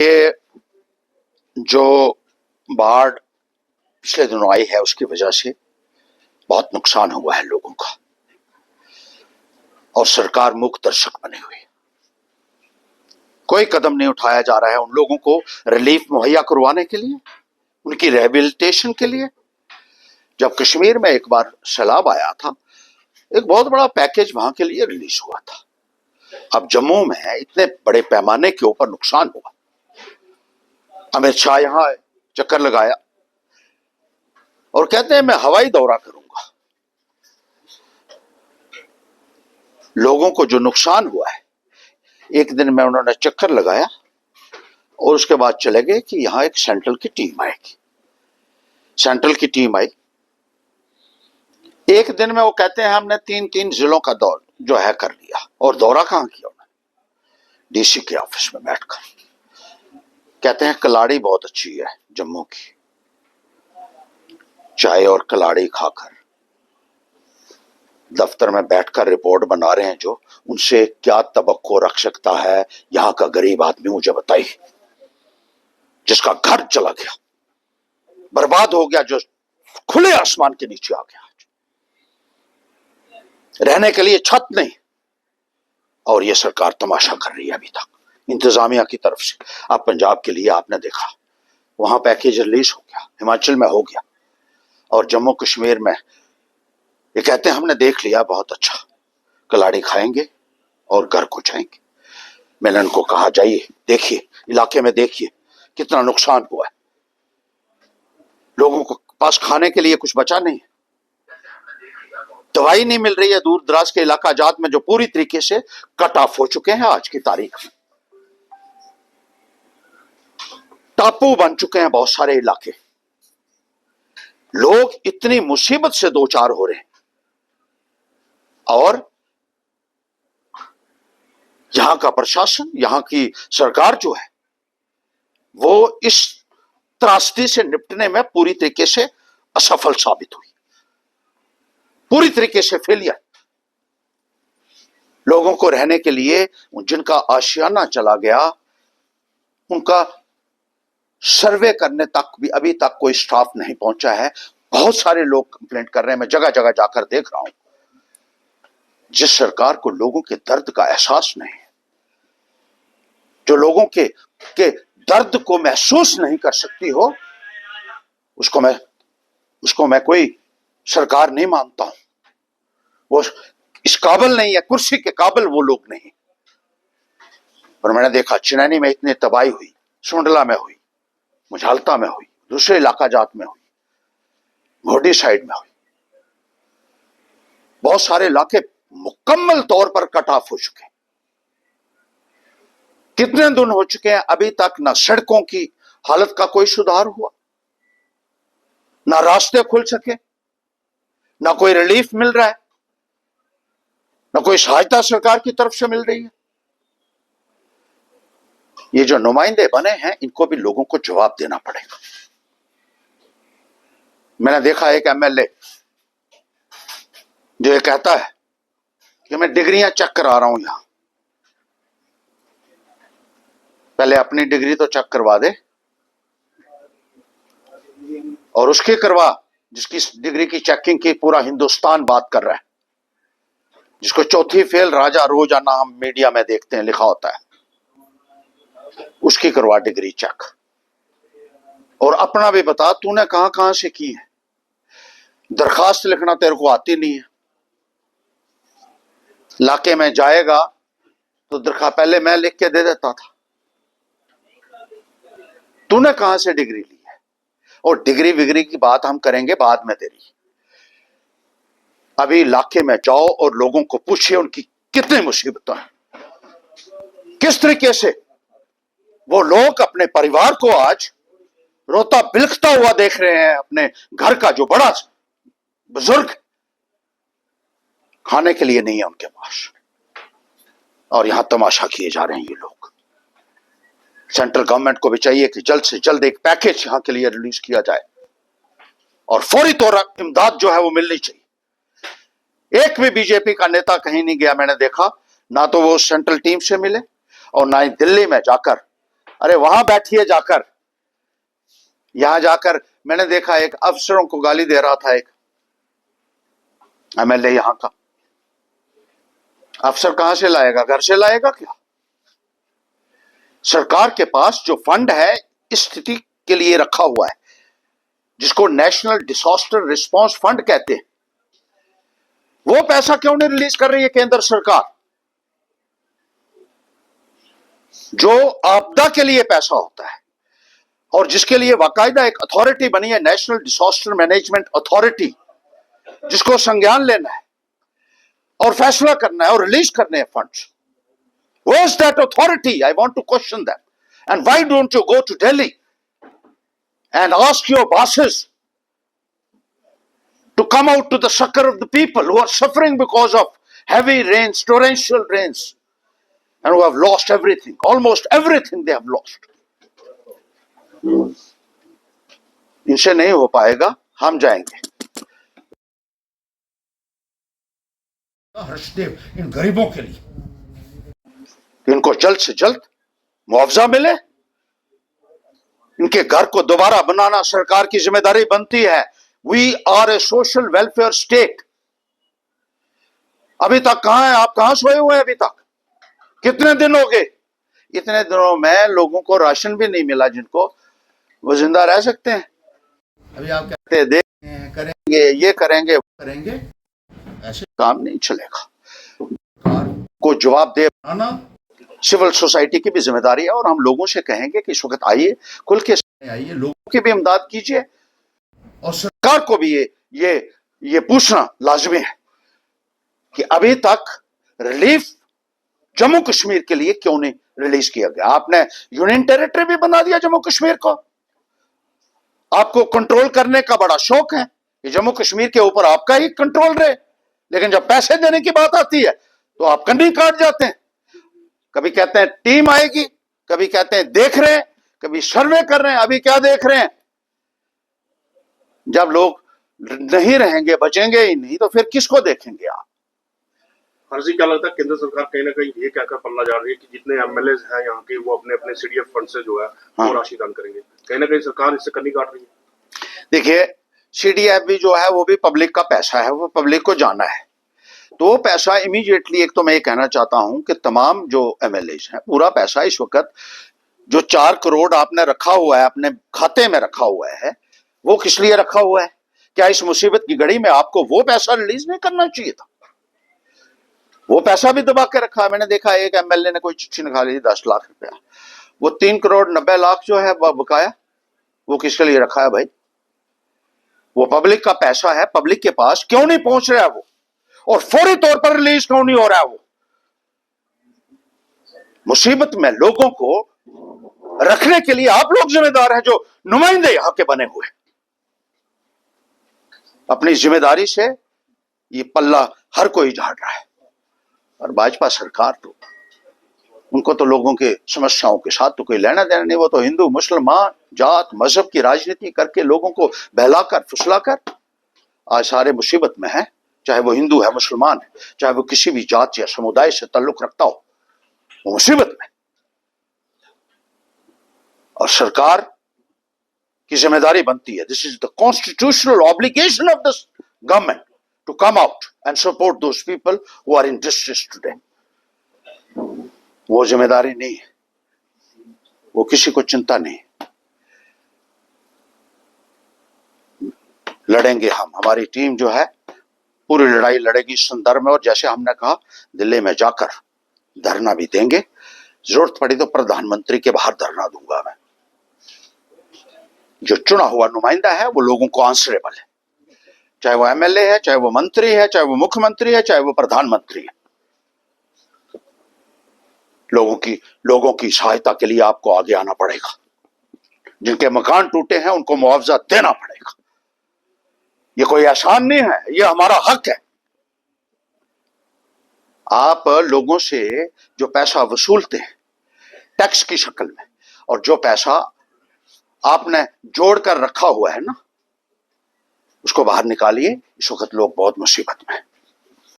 ये जो बाढ़ पिछले दिनों आई है उसकी वजह से बहुत नुकसान हुआ है लोगों का और सरकार मूक दर्शक बनी हुई है। कोई कदम नहीं उठाया जा रहा है उन लोगों को रिलीफ मुहैया करवाने के लिए, उनकी रिहेबिलिटेशन के लिए। जब कश्मीर में एक बार सैलाब आया था, एक बहुत बड़ा पैकेज वहां के लिए रिलीज हुआ था। अब जम्मू में इतने बड़े पैमाने के ऊपर नुकसान हुआ। अमित शाह यहां चक्कर लगाया और कहते हैं मैं हवाई दौरा करूंगा। लोगों को जो नुकसान हुआ है, एक दिन में उन्होंने चक्कर लगाया और उसके बाद चले गए कि यहां एक सेंट्रल की टीम आएगी। सेंट्रल की टीम आई, एक दिन में वो कहते हैं हमने 3 जिलों का दौर जो है कर लिया। और दौरा कहां किया उन्होंने? डीसी के ऑफिस में बैठकर। कहते हैं कलाड़ी बहुत अच्छी है जम्मू की, चाय और कलाड़ी खाकर दफ्तर में बैठकर रिपोर्ट बना रहे हैं जो उनसे क्या तवक्को रख सकता है यहां का गरीब आदमी, मुझे बताइए। जिसका घर चला गया, बर्बाद हो गया, जो खुले आसमान के नीचे आ गया, रहने के लिए छत नहीं, और यह सरकार तमाशा कर रही है अभी तक इंतजामिया की तरफ से। अब पंजाब के लिए आपने देखा, वहां पैकेज रिलीज हो गया, हिमाचल में हो गया, और जम्मू कश्मीर में ये कहते हैं हमने देख लिया, बहुत अच्छा, कलाड़ी खाएंगे और घर को जाएंगे। मैंने उनको कहा जाइए देखिए, इलाके में देखिए कितना नुकसान हुआ है, लोगों को पास खाने के लिए कुछ बचा नहीं है, दवाई नहीं मिल रही है। दूर दराज के इलाका जात में जो पूरी तरीके से कट ऑफ हो चुके हैं, आज की तारीख में टापू बन चुके हैं बहुत सारे इलाके। लोग इतनी मुसीबत से दो चार हो रहे हैं और यहां का प्रशासन, यहां की सरकार जो है वो इस त्रासदी से निपटने में पूरी तरीके से असफल साबित हुई, पूरी तरीके से फेलियर। लोगों को रहने के लिए जिनका आशियाना चला गया, उनका सर्वे करने तक भी अभी तक कोई स्टाफ नहीं पहुंचा है। बहुत सारे लोग कंप्लेंट कर रहे हैं, मैं जगह जगह जाकर देख रहा हूं। जिस सरकार को लोगों के दर्द का एहसास नहीं है, जो लोगों के दर्द को महसूस नहीं कर सकती हो, उसको मैं कोई सरकार नहीं मानता हूं। वो इस काबिल नहीं है, कुर्सी के काबिल वो लोग नहीं। पर मैंने देखा चिनैनी में इतनी तबाही हुई, सुंडला में हुई, मुझालता में हुई, दूसरे इलाका जात में हुई, घोडी साइड में हुई। बहुत सारे इलाके मुकम्मल तौर पर कट ऑफ हो चुके हैं। कितने दिन हो चुके हैं, अभी तक ना सड़कों की हालत का कोई सुधार हुआ, ना रास्ते खुल सके, ना कोई रिलीफ मिल रहा है, ना कोई सहायता सरकार की तरफ से मिल रही है। ये जो नुमाइंदे बने हैं, इनको भी लोगों को जवाब देना पड़ेगा। मैंने देखा एक एमएलए जो ये कहता है कि मैं डिग्रियां चेक करा रहा हूं यहां। पहले अपनी डिग्री तो चेक करवा दे और उसकी करवा जिसकी डिग्री की चेकिंग की पूरा हिंदुस्तान बात कर रहा है, जिसको चौथी फेल राजा रोजाना हम मीडिया में देखते हैं लिखा होता है, उसकी करवा डिग्री चेक। और अपना भी बता, तूने कहां कहां से की है। दरखास्त लिखना तेरे को आती नहीं है, इलाके में जाएगा तो दरखास्त पहले मैं लिख के दे देता था। तूने कहां से डिग्री ली है? और डिग्री विग्री की बात हम करेंगे बाद में तेरी। अभी इलाके में जाओ और लोगों को पूछिए उनकी कितनी मुसीबतें हैं, किस तरीके से वो लोग अपने परिवार को आज रोता बिलखता हुआ देख रहे हैं। अपने घर का जो बड़ा बुजुर्ग, खाने के लिए नहीं है उनके पास, और यहां तमाशा किए जा रहे हैं ये लोग। सेंट्रल गवर्नमेंट को भी चाहिए कि जल्द से जल्द एक पैकेज यहां के लिए रिलीज किया जाए और फौरी तौर पर इमदाद जो है वो मिलनी चाहिए। एक भी बीजेपी का नेता कहीं नहीं गया, मैंने देखा, ना तो वो सेंट्रल टीम से मिले और ना ही दिल्ली में जाकर अरे वहां बैठिए जाकर। यहां जाकर मैंने देखा एक अफसरों को गाली दे रहा था, एक एमएलए यहां का। अफसर कहां से लाएगा, घर से लाएगा क्या? सरकार के पास जो फंड है इस स्थिति के लिए रखा हुआ है, जिसको नेशनल डिजास्टर रिस्पांस फंड कहते हैं, वो पैसा क्यों नहीं रिलीज कर रही है केंद्र सरकार? जो आपदा के लिए पैसा होता है और जिसके लिए बाकायदा एक अथॉरिटी बनी है, नेशनल डिजास्टर मैनेजमेंट अथॉरिटी, जिसको संज्ञान लेना है और फैसला करना है और रिलीज करने हैं funds. Where is that authority? I want to question that. And why don't you go to Delhi and ask your bosses to come out to the succor of the people who are suffering because of heavy rains, torrential rains, and who have lost everything, almost everything they have lost. इनसे नहीं हो पाएगा, हम जाएंगे। हर्षदेव इन गरीबों के लिए इनको जल्द से जल्द मुआवजा मिले, इनके घर को दोबारा बनाना सरकार की जिम्मेदारी बनती है। We are a social welfare state. अभी तक कहां है आप, कहां सोए हुए हैं अभी तक? कितने दिन हो गए? इतने दिनों में लोगों को राशन भी नहीं मिला जिनको वो जिंदा रह सकते हैं। अभी आप कहते हैं देख करेंगे, ये करेंगे, वो करेंगे, ऐसे काम नहीं चलेगा। को जवाब दे बनाना सिविल सोसाइटी की भी जिम्मेदारी है, और हम लोगों से कहेंगे कि इस वक्त आइए, खुल के आइए, लोगों की भी इमदाद कीजिए, और सरकार को भी ये पूछना लाजमी है कि अभी तक रिलीफ जम्मू कश्मीर के लिए क्यों नहीं रिलीज किया गया? आपने यूनियन टेरिटरी भी बना दिया जम्मू कश्मीर को। आपको कंट्रोल करने का बड़ा शौक है कि जम्मू कश्मीर के ऊपर आपका ही कंट्रोल रहे, लेकिन जब पैसे देने की बात आती है तो आप कंधी काट जाते हैं। कभी कहते हैं टीम आएगी, कभी कहते हैं देख रहे हैं, कभी सर्वे कर रहे हैं। अभी क्या देख रहे हैं? जब लोग नहीं रहेंगे, बचेंगे ही नहीं, तो फिर किसको देखेंगे आप? हर्षी, क्या लगता है केंद्र सरकार कहीं ना कहीं ये कहकर पलना जा रही है कि जितने एमएलए हैं यहाँ के, वो अपने अपने सीडीएफ फंड से जो है वो राशि दान करेंगे? कहीं ना कहीं सरकार इससे कन्नी काट रही है। देखिए, सीडीएफ भी जो है वो भी पब्लिक का पैसा है, वो पब्लिक को जाना है। तो पैसा इमीडिएटली, एक तो मैं ये कहना चाहता हूं कि तमाम जो एमएलए हैं, पूरा पैसा इस वक्त जो 4 करोड़ आपने रखा हुआ है, अपने खाते में रखा हुआ है, वो किस लिए रखा हुआ है? क्या इस मुसीबत की घड़ी में आपको वो पैसा रिलीज नहीं करना चाहिए था? वो पैसा भी दबा के रखा है। मैंने देखा एक एमएलए ने कोई चिट्ठी निकाली 10 लाख रुपया, वो 3 करोड़ 90 लाख जो है बकाया, वो किसके लिए रखा है भाई? वो पब्लिक का पैसा है, पब्लिक के पास क्यों नहीं पहुंच रहा है वो, और फौरी तौर पर रिलीज क्यों नहीं हो रहा है वो? मुसीबत में लोगों को रखने के लिए आप लोग जिम्मेदार हैं, जो नुमाइंदे यहां के बने हुए। अपनी जिम्मेदारी से ये पल्ला हर कोई झाड़ रहा है, और भाजपा सरकार तो उनको तो लोगों के समस्याओं के साथ तो कोई लेना देना नहीं। वो तो हिंदू मुसलमान जात मजहब की राजनीति करके लोगों को बहलाकर फुसलाकर आज सारे मुसीबत में है। चाहे वो हिंदू है, मुसलमान है, चाहे वो किसी भी जात या समुदाय से ताल्लुक रखता हो, वो मुसीबत में। और सरकार की जिम्मेदारी बनती है, this is the constitutional obligation of the government to come out and support those people who are in distress today. वो जिम्मेदारी नहीं है, वो किसी को चिंता नहीं। लड़ेंगे हम, हमारी टीम जो है पूरी लड़ाई लड़ेगी इस संदर्भ में, और जैसे हमने कहा दिल्ली में जाकर धरना भी देंगे, जरूरत पड़ी तो प्रधानमंत्री के बाहर धरना दूंगा मैं। जो चुना हुआ नुमाइंदा है वो लोगों को आंसरेबल है, चाहे वो एमएलए है, चाहे वो मंत्री है, चाहे वो मुख्यमंत्री है, चाहे वो प्रधानमंत्री है। लोगों की सहायता के लिए आपको आगे आना पड़ेगा। जिनके मकान टूटे हैं उनको मुआवजा देना पड़ेगा। ये कोई आसान नहीं है, ये हमारा हक है। आप लोगों से जो पैसा वसूलते हैं टैक्स की शक्ल में, और जो पैसा आपने जोड़कर रखा हुआ है ना, उसको बाहर निकालिए। इस वक्त लोग बहुत मुसीबत में हैं।